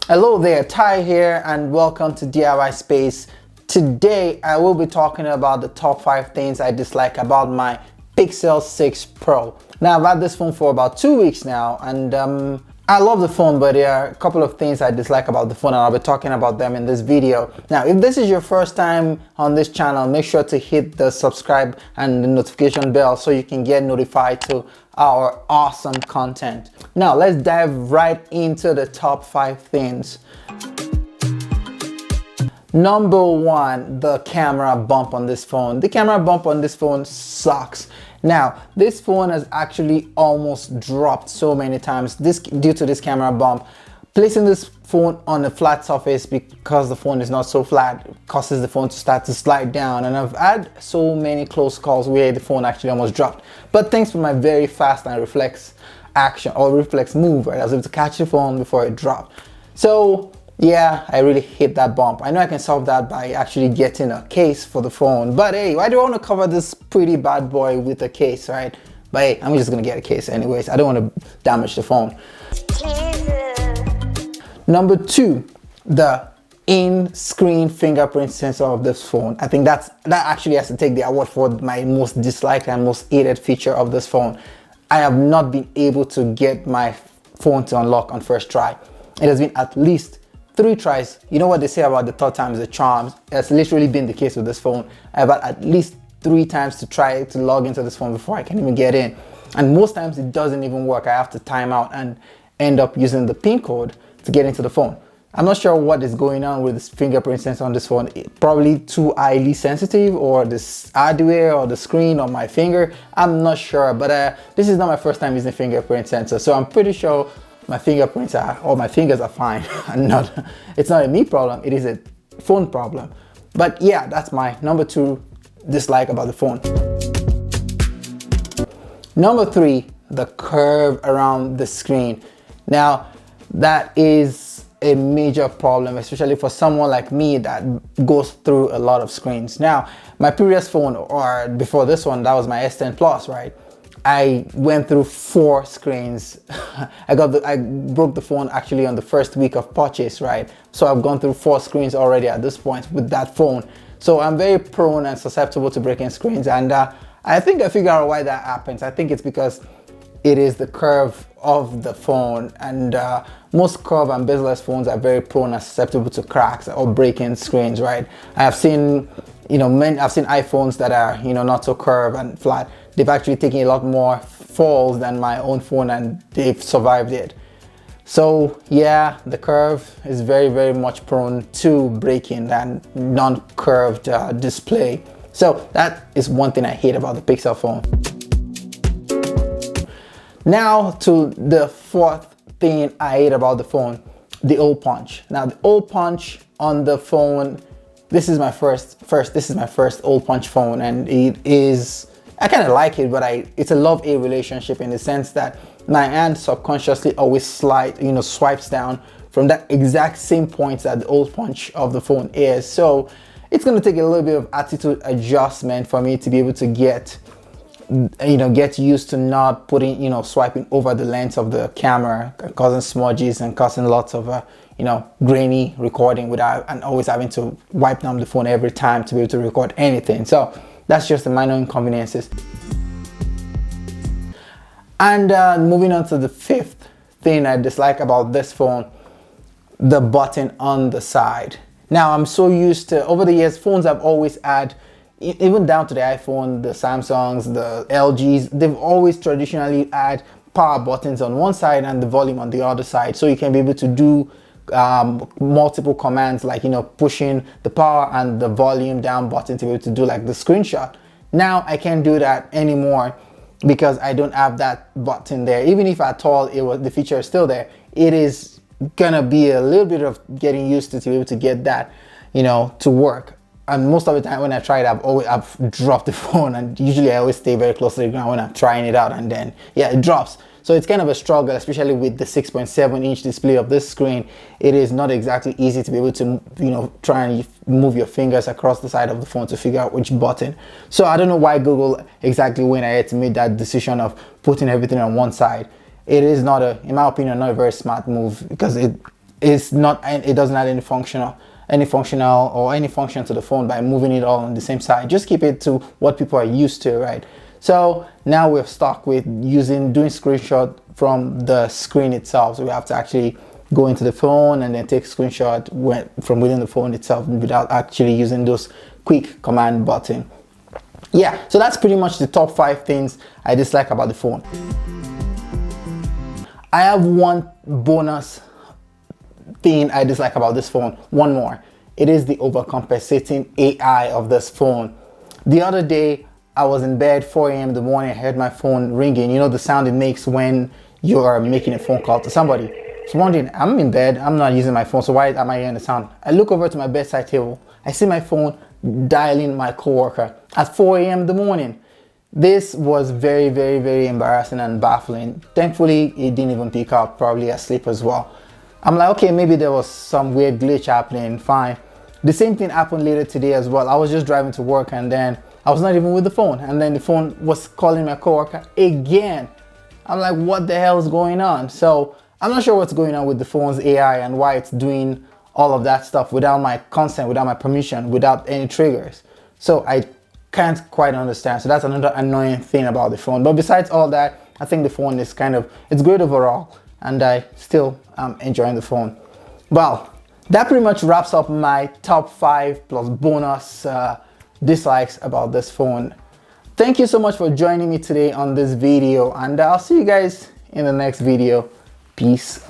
Hello there, Ty here, and welcome to DIY Space. Today I will be talking about the top 5 things I dislike about my Pixel 6 Pro. Now I've had this phone for about 2 weeks now, and I love the phone, but there are a couple of things I dislike about the phone, and I'll be talking about them in this video. Now, if this is your first time on this channel, make sure to hit the subscribe and the notification bell so you can get notified to our awesome content. Now, let's dive right into the top 5 things. Number 1, the camera bump on this phone. The camera bump on this phone sucks. Now, this phone has actually almost dropped so many times due to this camera bump. Placing this phone on a flat surface because the phone is not so flat causes the phone to start to slide down, and I've had so many close calls where the phone actually almost dropped. But thanks to my very fast and reflex action or reflex move, right, I was able to catch the phone before it dropped. So yeah, I really hate that bump. I know I can solve that by actually getting a case for the phone, but hey, why do I want to cover this pretty bad boy with a case, right? But hey, I'm just gonna get a case anyways. I don't want to damage the phone. Number 2, the in-screen fingerprint sensor of this phone. I think that actually has to take the award for my most disliked and most hated feature of this phone. I have not been able to get my phone to unlock on first try. It has been at least 3 tries. You know what they say about the third time is a charm? It's literally been the case with this phone. I've had at least 3 times to try to log into this phone before I can even get in. And most times it doesn't even work. I have to time out and end up using the PIN code to get into the phone. I'm not sure what is going on with this fingerprint sensor on this phone. Probably too highly sensitive, or this hardware or the screen or my finger. I'm not sure, but this is not my first time using fingerprint sensor, so I'm pretty sure my fingerprints are, or my fingers are fine. It's not a me problem, it is a phone problem. But yeah, that's my number 2 dislike about the phone. Number 3, the curve around the screen. Now, that is a major problem, especially for someone like me that goes through a lot of screens. Now, my previous phone, or before this one, that was my S10 Plus, right? I went through 4 screens. I broke the phone actually on the first week of purchase, right? So I've gone through 4 screens already at this point with that phone. So I'm very prone and susceptible to breaking screens, and I think I figured out why that happens. I think it's because it is the curve of the phone, and most curve and bezel-less phones are very prone and susceptible to cracks or breaking screens, right? I have seen, I've seen iPhones that are, not so curved and flat. They've actually taken a lot more falls than my own phone, and they've survived it. So yeah, the curve is very, very much prone to breaking than non-curved display. So that is one thing I hate about the Pixel phone. Now to the 4th thing I hate about the phone, the hole punch. Now the hole punch on the phone, this is my first hole punch phone, and it is, I kind of like it, but it's a love-hate relationship in the sense that my hand subconsciously always swipes down from that exact same point that the hole punch of the phone is. So it's going to take a little bit of attitude adjustment for me to be able to get used to not putting, swiping over the lens of the camera, causing smudges and causing lots of, grainy recording and always having to wipe down the phone every time to be able to record anything. So that's just the minor inconveniences. And moving on to the 5th thing I dislike about this phone, the button on the side. Now, I'm so used to, over the years, phones have always had, even down to the iPhone, the Samsungs, the LGs, they've always traditionally had power buttons on one side and the volume on the other side, so you can be able to do multiple commands, like pushing the power and the volume down button to be able to do like the screenshot. Now I can't do that anymore because I don't have that button there. Even if at all the feature is still there, it is gonna be a little bit of getting used to be able to get that to work. And most of the time when I try it, I've dropped the phone, and usually I always stay very close to the ground when I'm trying it out, and then yeah, it drops. So it's kind of a struggle, especially with the 6.7-inch display of this screen. It is not exactly easy to be able to, try and move your fingers across the side of the phone to figure out which button. So I don't know why Google exactly went ahead to make that decision of putting everything on one side. It is not in my opinion, not a very smart move, because It's not, it doesn't add any function to the phone by moving it all on the same side. Just keep it to what people are used to, right? So now we're stuck with doing screenshot from the screen itself. So we have to actually go into the phone and then take a screenshot from within the phone itself without actually using those quick command button. Yeah, so that's pretty much the top 5 things I dislike about the phone. I have one bonus thing I dislike about this phone. One more. It is the overcompensating AI of this phone. The other day, I was in bed, 4 a.m. in the morning, I heard my phone ringing. You know the sound it makes when you are making a phone call to somebody. So one day, I'm in bed, I'm not using my phone, so why am I hearing the sound? I look over to my bedside table. I see my phone dialing my coworker at 4 a.m. in the morning. This was very, very, very embarrassing and baffling. Thankfully, it didn't even pick up, probably asleep as well. I'm like, okay, maybe there was some weird glitch happening, fine. The same thing happened later today as well. I was just driving to work and then I was not even with the phone. And then the phone was calling my coworker again. I'm like, what the hell is going on? So I'm not sure what's going on with the phone's AI and why it's doing all of that stuff without my consent, without my permission, without any triggers. So I can't quite understand. So that's another annoying thing about the phone. But besides all that, I think the phone is it's great overall. And I still am enjoying the phone. Well, that pretty much wraps up my top 5 plus bonus dislikes about this phone. Thank you so much for joining me today on this video, and I'll see you guys in the next video. Peace.